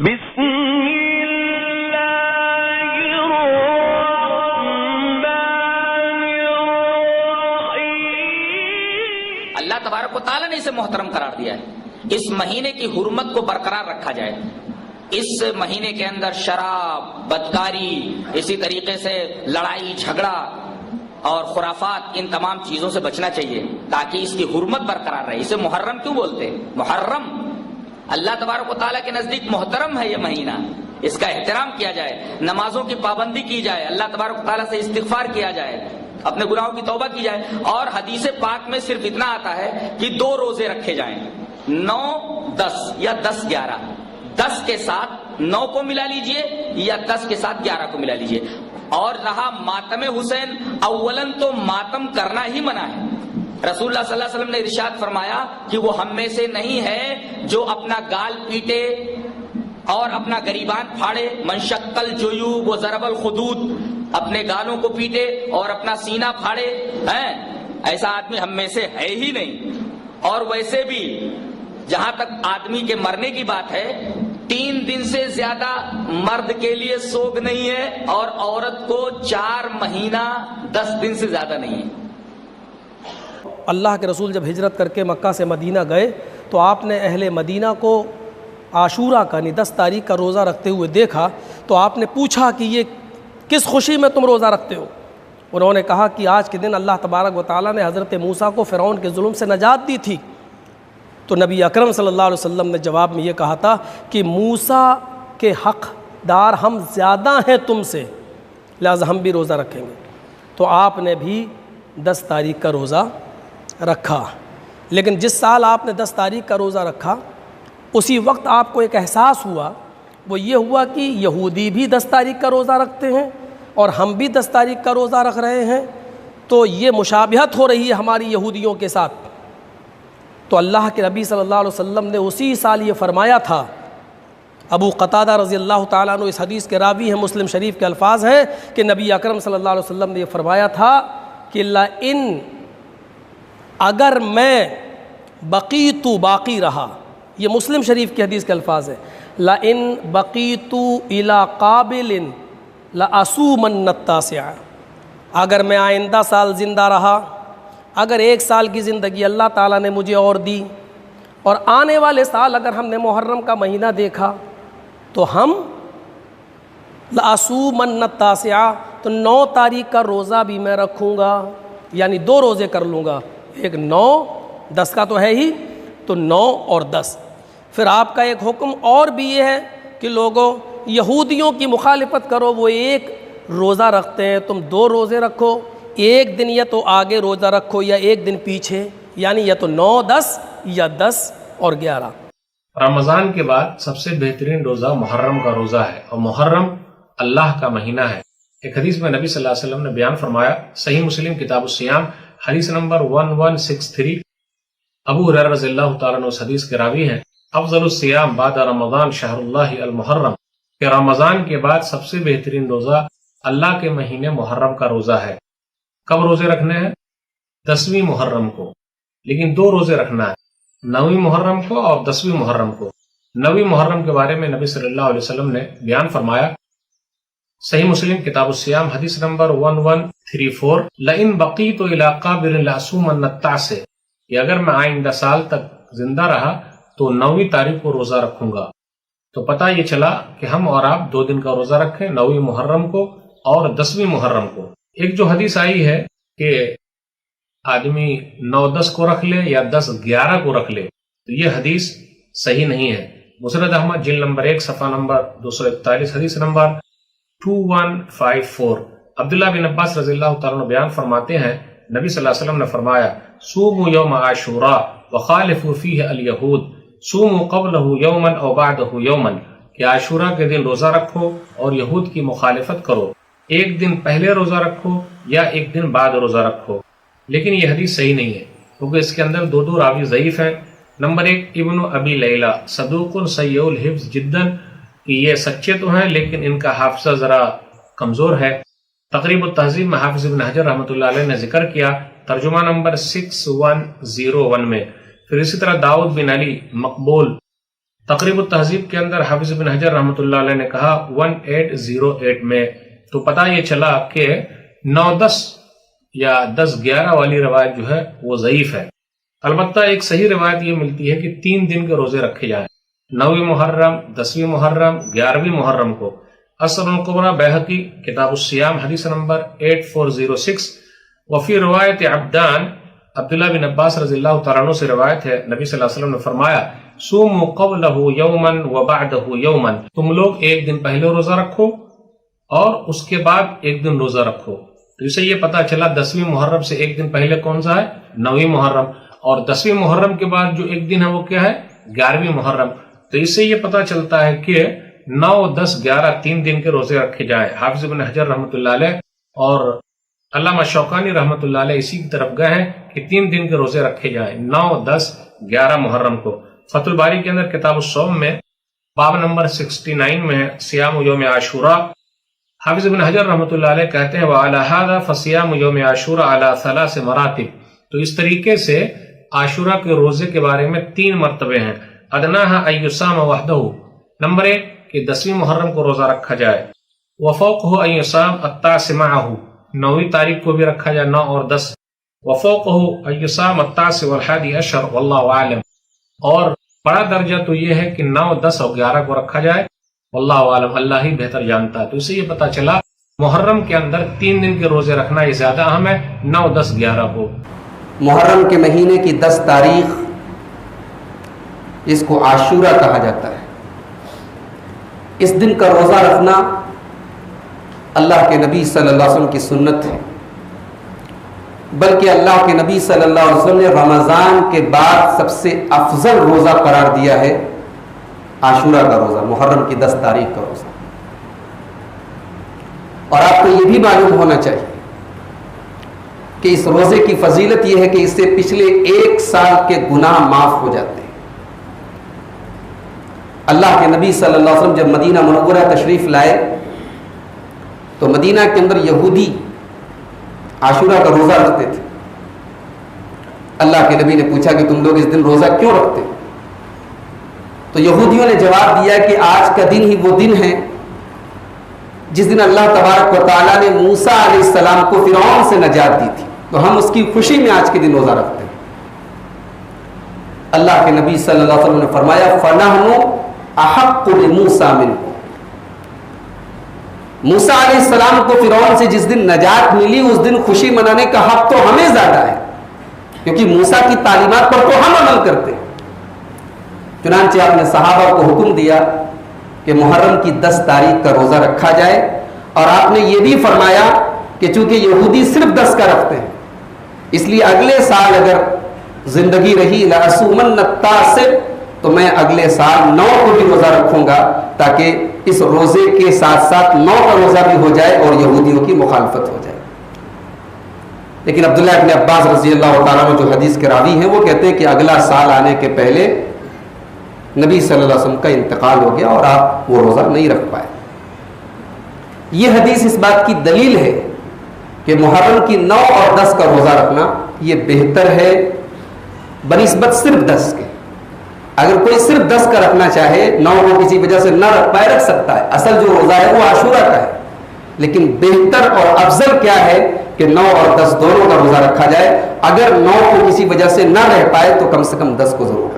بسم اللہ الرحمن الرحیم۔ اللہ تبارک و تعالیٰ نے اسے محترم قرار دیا ہے۔ اس مہینے کی حرمت کو برقرار رکھا جائے۔ اس مہینے کے اندر شراب، بدکاری، اسی طریقے سے لڑائی جھگڑا اور خرافات، ان تمام چیزوں سے بچنا چاہیے تاکہ اس کی حرمت برقرار رہے۔ اسے محرم کیوں بولتے ہیں؟ محرم اللہ تبارک و تعالیٰ کے نزدیک محترم ہے یہ مہینہ، اس کا احترام کیا جائے، نمازوں کی پابندی کی جائے، اللہ تبارک و تعالیٰ سے استغفار کیا جائے، اپنے گناہوں کی توبہ کی جائے۔ اور حدیث پاک میں صرف اتنا آتا ہے کہ 2 روزے رکھے جائیں، 9، 10 یا 10، 11۔ 10 کے ساتھ 9 کو ملا لیجئے یا 10 کے ساتھ 11 کو ملا لیجئے۔ اور رہا ماتم حسین، اولن تو ماتم کرنا ہی منع ہے۔ رسول اللہ صلی اللہ علیہ وسلم نے ارشاد فرمایا کہ وہ ہم میں سے نہیں ہے جو اپنا گال پیٹے اور اپنا گریبان پھاڑے، من شق الجیوب و ضرب الخدود، اپنے گالوں کو پیٹے اور اپنا سینہ پھاڑے، ایسا آدمی ہم میں سے ہے ہی نہیں۔ اور ویسے بھی جہاں تک آدمی کے مرنے کی بات ہے، 3 دن سے زیادہ مرد کے لیے سوگ نہیں ہے اور عورت کو 4 مہینہ 10 دن سے زیادہ نہیں ہے۔ اللہ کے رسول جب ہجرت کر کے مکہ سے مدینہ گئے تو آپ نے اہل مدینہ کو عاشورہ کا 10 تاریخ کا روزہ رکھتے ہوئے دیکھا تو آپ نے پوچھا کہ یہ کس خوشی میں تم روزہ رکھتے ہو؟ انہوں نے کہا کہ آج کے دن اللہ تبارک و تعالیٰ نے حضرت موسیٰ کو فرعون کے ظلم سے نجات دی تھی۔ تو نبی اکرم صلی اللہ علیہ وسلم نے جواب میں یہ کہا تھا کہ موسیٰ کے حق دار ہم زیادہ ہیں تم سے، لہذا ہم بھی روزہ رکھیں گے۔ تو آپ نے بھی 10 تاریخ کا روزہ رکھا، لیکن جس سال آپ نے 10 تاریخ کا روزہ رکھا اسی وقت آپ کو ایک احساس ہوا، وہ یہ ہوا کہ یہودی بھی 10 تاریخ کا روزہ رکھتے ہیں اور ہم بھی 10 تاریخ کا روزہ رکھ رہے ہیں، تو یہ مشابہت ہو رہی ہے ہماری یہودیوں کے ساتھ۔ تو اللہ کے نبی صلی اللہ علیہ وسلم نے اسی سال یہ فرمایا تھا۔ ابو قتادہ رضی اللہ تعالیٰ عنہ اس حدیث کے راوی ہیں، مسلم شریف کے الفاظ ہیں کہ نبی اکرم صلی اللہ علیہ وسلم نے یہ فرمایا تھا کہ اگر میں بقیت باقی رہا، یہ مسلم شریف کی حدیث کے الفاظ ہیں، لئن بقیت الی قابل لأصومن التاسع، اگر میں آئندہ سال زندہ رہا، اگر 1 سال کی زندگی اللہ تعالیٰ نے مجھے اور دی اور آنے والے سال اگر ہم نے محرم کا مہینہ دیکھا تو ہم لأصومن التاسع، تو 9 تاریخ کا روزہ بھی میں رکھوں گا، یعنی 2 روزے کر لوں گا، ایک 9، 10 کا تو ہے ہی، تو 9 اور 10۔ پھر آپ کا ایک حکم اور بھی یہ ہے کہ لوگوں یہودیوں کی مخالفت کرو، وہ 1 روزہ رکھتے ہیں، تم 2 روزے رکھو، 1 دن یا تو آگے روزہ رکھو یا 1 دن پیچھے، یعنی یا تو 9، 10 یا 10 اور 11۔ رمضان کے بعد سب سے بہترین روزہ محرم کا روزہ ہے، اور محرم اللہ کا مہینہ ہے۔ ایک حدیث میں نبی صلی اللہ علیہ وسلم نے بیان فرمایا، صحیح مسلم کتاب الصیام حدیث نمبر 1163، ابو ہریرہ رضی اللہ تعالیٰ عنہ اس حدیث کے راوی ہیں، افضل الصیام بعد رمضان شہر اللہ المحرم، کہ رمضان کے بعد سب سے بہترین روزہ اللہ کے مہینے محرم کا روزہ ہے۔ کب روزے رکھنے ہیں؟ 10ویں محرم کو، لیکن 2 روزے رکھنا ہے، 9ویں محرم کو اور 10ویں محرم کو۔ 9ویں محرم کے بارے میں نبی صلی اللہ علیہ وسلم نے بیان فرمایا، صحیح مسلم کتاب الصیام حدیث نمبر 1134، لئن بقیت الی قابل لأصومن التاسع، کہ اگر میں آئندہ سال تک زندہ رہا تو 9ویں تاریخ کو روزہ رکھوں گا۔ تو پتہ یہ چلا کہ ہم اور آپ 2 دن کا روزہ رکھیں، 9ویں محرم کو اور 10ویں محرم کو۔ ایک جو حدیث آئی ہے کہ آدمی 9-10 کو رکھ لے یا 10-11 کو رکھ لے، تو یہ حدیث صحیح نہیں ہے۔ مسند احمد جلد نمبر 1 صفحہ نمبر 241 حدیث نمبر 2154، عبداللہ بن عباس رضی اللہ تعالیٰ عنہ بیان فرماتے ہیں، نبی صلی اللہ علیہ وسلم نے فرمایا، صوموا یوم عاشوراء وخالفوا فیہ الیہود، صوموا قبلہ یوما او بعدہ یوما، کہ عاشوراء کے دن روزہ رکھو اور یہود کی مخالفت کرو، 1 دن پہلے روزہ رکھو یا 1 دن بعد روزہ رکھو۔ لیکن یہ حدیث صحیح نہیں ہے کیونکہ اس کے اندر 2 راوی ضعیف ہیں۔ نمبر 1 ابن ابی لیلہ صدوق سیء الحفظ جدا، کہ یہ سچے تو ہیں لیکن ان کا حافظہ ذرا کمزور ہے۔ تقریب التہذیب میں حافظ ابن حجر رحمۃ اللہ علیہ نے ذکر کیا ترجمہ نمبر 6101 میں۔ پھر اسی طرح داؤد بن علی مقبول تقریب التہذیب کے اندر حافظ بن حجر رحمۃ اللہ علیہ نے کہا 1808 میں تو پتہ یہ چلا کہ 9-10 یا 10-11 والی روایت جو ہے وہ ضعیف ہے. البتہ ایک صحیح روایت یہ ملتی ہے کہ 3 دن کے روزے رکھے جائیں، 9ویں محرم، 10ویں محرم، 11ویں محرم کو. اثر القبرہ بیہقی کتاب الصیام حدیث نمبر 8406. وفی روایت عبدان، عبداللہ بن عباس رضی اللہ تعالیٰ عنہ سے روایت ہے، نبی صلی اللہ علیہ وسلم نے فرمایا صوموا قبلہ یوما وبعدہ یوما، تم لوگ ایک دن پہلے روزہ رکھو اور اس کے بعد ایک دن روزہ رکھو. تو اسے یہ پتا چلا 10ویں محرم سے ایک دن پہلے کون سا ہے؟ 9ویں محرم، اور 10ویں محرم کے بعد جو ایک دن ہے وہ کیا ہے؟ 11ویں محرم. تو اس سے یہ پتا چلتا ہے کہ 9، 10، 11 3 دن کے روزے رکھے جائیں. حافظ بن حجر رحمۃ اللہ علیہ اور علامہ شوکانی رحمۃ اللہ علیہ اسی کی طرف گئے ہیں کہ 3 دن کے روزے رکھے جائیں، 9، 10، 11 محرم کو. فتح الباری کے اندر کتاب الصوم میں باب نمبر 69 میں ہے صیام یوم عاشوراء. حافظ بن حجر رحمۃ اللہ علیہ کہتے ہیں وَعَلَى هَذَا فَصِيَامُ يَوْمِ عَاشُورَاءَ عَلَى 3 مراتب. تو اس طریقے سے عاشورہ کے روزے کے بارے میں 3 مرتبے ہیں. ادناها ان يصام وحده، نمبر 1 کہ 10ویں محرم کو روزہ رکھا جائے. وفوقه ان يصام التاسع معه، 9ویں تاریخ کو بھی رکھا جائے، 9 اور 10. وفوقه ان يصام التاسع والحادي عشر والله اعلم، اور بڑا درجہ تو یہ ہے کہ 9، 10 اور 11 کو رکھا جائے، واللہ عالم، اللہ ہی بہتر جانتا ہے. تو اسے یہ پتا چلا محرم کے اندر 3 دن کے روزے رکھنا یہ زیادہ اہم ہے، 9، 10، 11 کو. محرم کے مہینے کی 10 تاریخ اس کو عاشورہ کہا جاتا ہے. اس دن کا روزہ رکھنا اللہ کے نبی صلی اللہ علیہ وسلم کی سنت ہے، بلکہ اللہ کے نبی صلی اللہ علیہ وسلم نے رمضان کے بعد سب سے افضل روزہ قرار دیا ہے عاشورہ کا روزہ، محرم کی 10 تاریخ کا روزہ. اور آپ کو یہ بھی معلوم ہونا چاہیے کہ اس روزے کی فضیلت یہ ہے کہ اس سے پچھلے 1 سال کے گناہ معاف ہو جاتے ہیں. اللہ کے نبی صلی اللہ علیہ وسلم جب مدینہ منورہ تشریف لائے تو مدینہ کے اندر یہودی عاشورہ کا روزہ رکھتے تھے. اللہ کے نبی نے پوچھا کہ تم لوگ اس دن روزہ کیوں رکھتے؟ تو یہودیوں نے جواب دیا کہ آج کا دن ہی وہ دن ہے جس دن اللہ تبارک و تعالیٰ نے موسیٰ علیہ السلام کو فرعون سے نجات دی تھی، تو ہم اس کی خوشی میں آج کے دن روزہ رکھتے ہیں. اللہ کے نبی صلی اللہ علیہ وسلم نے فرمایا فَنَحْنُ أَحَقُّ بِمُوسَىٰ مِنْكُمْ، موسیٰ علیہ السلام کو فرعون سے جس دن نجات ملی اس دن خوشی منانے کا حق تو ہمیں زیادہ ہے، کیونکہ موسیٰ کی تعلیمات پر تو ہم عمل کرتے ہیں. چنانچہ آپ نے صحابہ کو حکم دیا کہ محرم کی 10 تاریخ کا روزہ رکھا جائے، اور آپ نے یہ بھی فرمایا کہ چونکہ یہودی صرف 10 کا رکھتے ہیں اس لیے اگلے سال اگر زندگی رہی لَأَصُومَنَّ التَّاسِعَ، تو میں اگلے سال 9 کو بھی روزہ رکھوں گا تاکہ اس روزے کے ساتھ ساتھ 9 کا روزہ بھی ہو جائے اور یہودیوں کی مخالفت ہو جائے. لیکن عبداللہ ابن عباس رضی اللہ تعالیٰ عنہ جو حدیث کے راوی ہیں وہ کہتے ہیں کہ اگلا سال آنے کے پہلے نبی صلی اللہ علیہ وسلم کا انتقال ہو گیا اور آپ وہ روزہ نہیں رکھ پائے. یہ حدیث اس بات کی دلیل ہے کہ محرم کی 9 اور 10 کا روزہ رکھنا یہ بہتر ہے بنسبت صرف 10 کے. اگر کوئی صرف 10 کا رکھنا چاہے، 9 کو کسی وجہ سے نہ رکھ پائے، رکھ سکتا ہے. اصل جو روزہ ہے وہ عاشورہ کا ہے، لیکن بہتر اور افضل کیا ہے کہ 9 اور 10 دونوں کا روزہ رکھا جائے. اگر 9 کو کسی وجہ سے نہ رہ پائے تو کم سے کم 10 کو ضرور